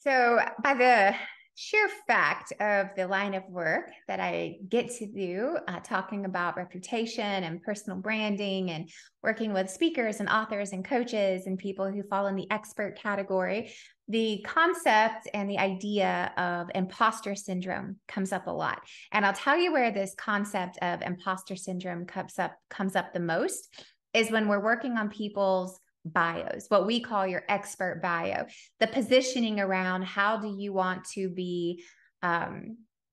So, by the sheer fact of the line of work that I get to do, talking about reputation and personal branding and working with speakers and authors and coaches and people who fall in the expert category, the concept and the idea of imposter syndrome comes up a lot. And I'll tell you where this concept of imposter syndrome comes up the most is when we're working on people's bios, what we call your expert bio, the positioning around how do you want to be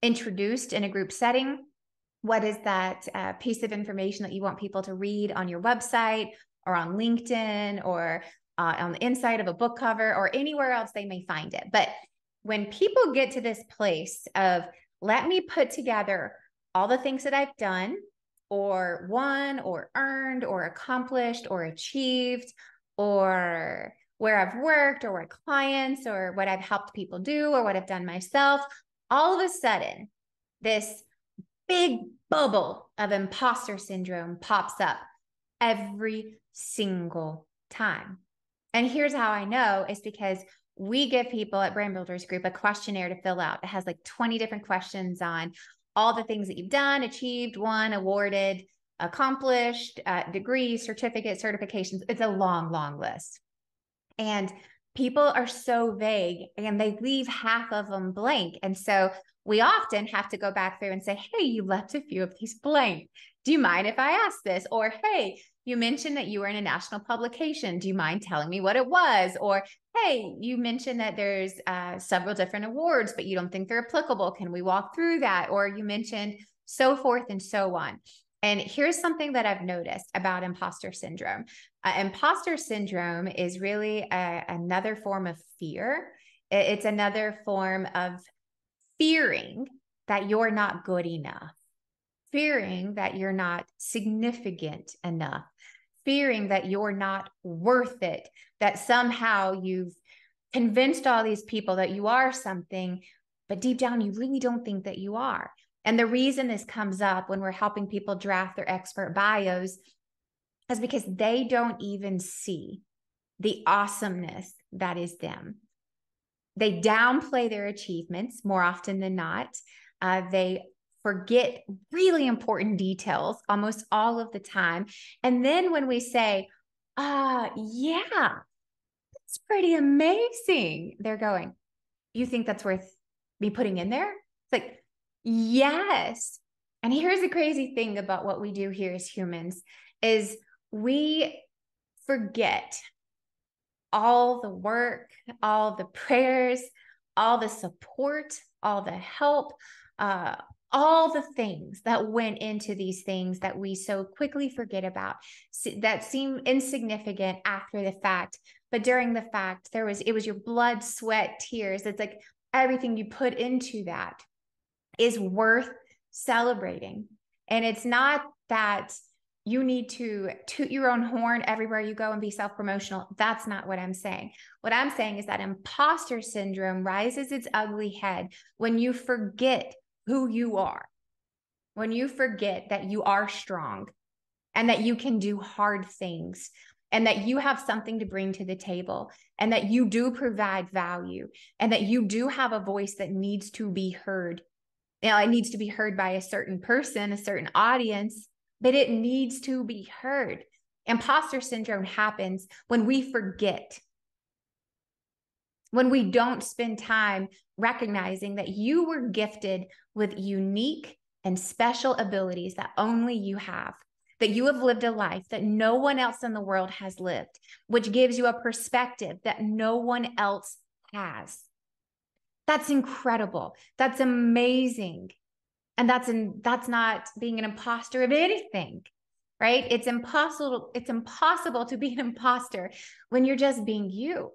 introduced in a group setting? What is that piece of information that you want people to read on your website or on LinkedIn or on the inside of a book cover or anywhere else they may find it? But when people get to this place of, let me put together all the things that I've done or won or earned or accomplished or achieved, or where I've worked or what clients or what I've helped people do or what I've done myself, all of a sudden, this big bubble of imposter syndrome pops up every single time. And here's how I know is because we give people at Brand Builders Group a questionnaire to fill out. It has like 20 different questions on all the things that you've done, achieved, won, awarded, accomplished, degrees, certificates, certifications. It's a long, long list. And people are so vague and they leave half of them blank. And so we often have to go back through and say, hey, you left a few of these blank. Do you mind if I ask this? Or, hey, you mentioned that you were in a national publication. Do you mind telling me what it was? Or, hey, you mentioned that there's several different awards, but you don't think they're applicable. Can we walk through that? Or you mentioned so forth and so on. And here's something that I've noticed about imposter syndrome. Imposter syndrome is really another form of fear. It's another form of fearing that you're not good enough, fearing that you're not significant enough, fearing that you're not worth it, that somehow you've convinced all these people that you are something, but deep down, you really don't think that you are. And the reason this comes up when we're helping people draft their expert bios is because they don't even see the awesomeness that is them. They downplay their achievements more often than not. They forget really important details almost all of the time. And then when we say, yeah, that's pretty amazing, they're going, you think that's worth me putting in there? It's like, yes. And here's the crazy thing about what we do here as humans is we forget all the work, all the prayers, all the support, all the help, all the things that went into these things that we so quickly forget about, that seem insignificant after the fact. But during the fact, it was your blood, sweat, tears. It's like everything you put into that is worth celebrating. And it's not that you need to toot your own horn everywhere you go and be self-promotional. That's not what I'm saying. What I'm saying is that imposter syndrome rises its ugly head when you forget who you are, when you forget that you are strong and that you can do hard things and that you have something to bring to the table and that you do provide value and that you do have a voice that needs to be heard. Now, it needs to be heard by a certain person, a certain audience, but it needs to be heard. Imposter syndrome happens when we forget, when we don't spend time recognizing that you were gifted with unique and special abilities that only you have, that you have lived a life that no one else in the world has lived, which gives you a perspective that no one else has. That's incredible. That's amazing. And that's not being an imposter of anything, right? It's impossible to be an imposter when you're just being you.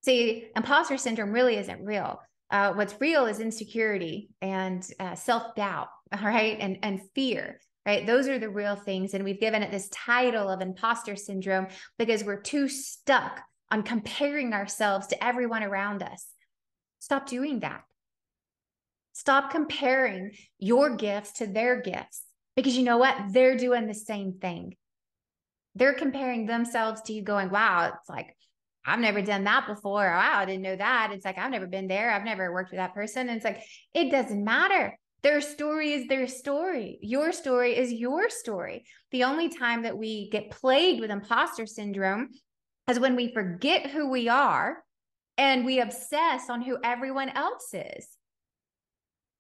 See, imposter syndrome really isn't real. What's real is insecurity and self-doubt, all right? And fear, right? Those are the real things. And we've given it this title of imposter syndrome because we're too stuck on comparing ourselves to everyone around us. Stop doing that. Stop comparing your gifts to their gifts because you know what? They're doing the same thing. They're comparing themselves to you going, wow, it's like I've never done that before. Wow, I didn't know that. It's like, I've never been there. I've never worked with that person. And it's like, it doesn't matter. Their story is their story. Your story is your story. The only time that we get plagued with imposter syndrome is when we forget who we are and we obsess on who everyone else is.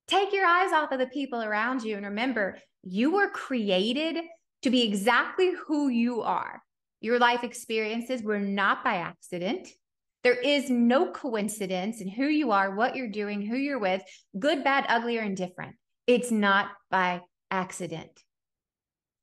Take your eyes off of the people around you and remember, you were created to be exactly who you are. Your life experiences were not by accident. There is no coincidence in who you are, what you're doing, who you're with, good, bad, ugly, or indifferent. It's not by accident.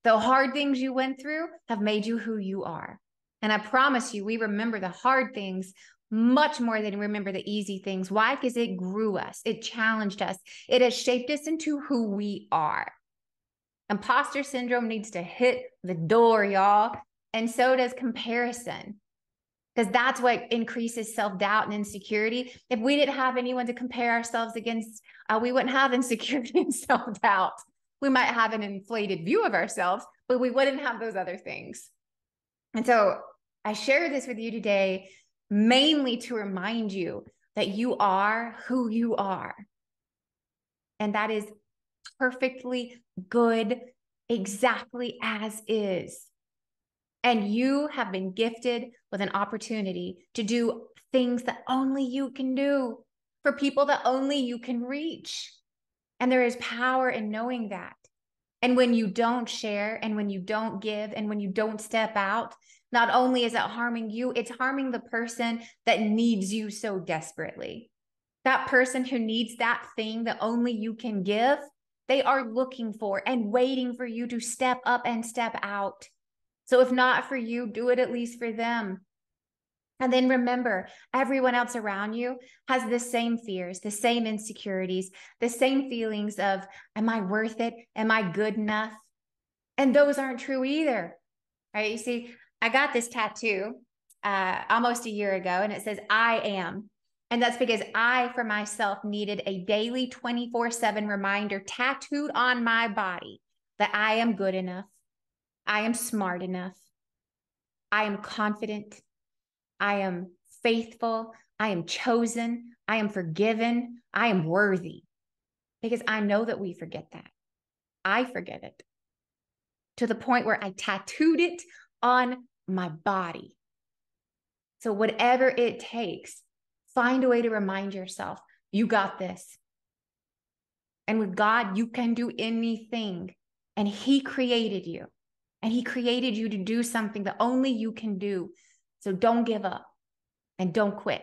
The hard things you went through have made you who you are. And I promise you, we remember the hard things much more than remember the easy things. Why? Because it grew us. It challenged us. It has shaped us into who we are. Imposter syndrome needs to hit the door, y'all. And so does comparison, because that's what increases self-doubt and insecurity. If we didn't have anyone to compare ourselves against, we wouldn't have insecurity and self-doubt. We might have an inflated view of ourselves, but we wouldn't have those other things. And so I share this with you today, mainly to remind you that you are who you are. And that is perfectly good, exactly as is. And you have been gifted with an opportunity to do things that only you can do for people that only you can reach. And there is power in knowing that. And when you don't share, and when you don't give, and when you don't step out, not only is it harming you, it's harming the person that needs you so desperately. That person who needs that thing that only you can give, they are looking for and waiting for you to step up and step out. So if not for you, do it at least for them. And then remember, everyone else around you has the same fears, the same insecurities, the same feelings of, am I worth it? Am I good enough? And those aren't true either, right? You see, I got this tattoo almost a year ago, and it says, I am. And that's because I, for myself, needed a daily 24/7 reminder tattooed on my body that I am good enough. I am smart enough. I am confident. I am faithful. I am chosen. I am forgiven. I am worthy. Because I know that we forget that. I forget it to the point where I tattooed it on my body. So whatever it takes, find a way to remind yourself, you got this. And with God, you can do anything. And He created you. And He created you to do something that only you can do. So don't give up and don't quit.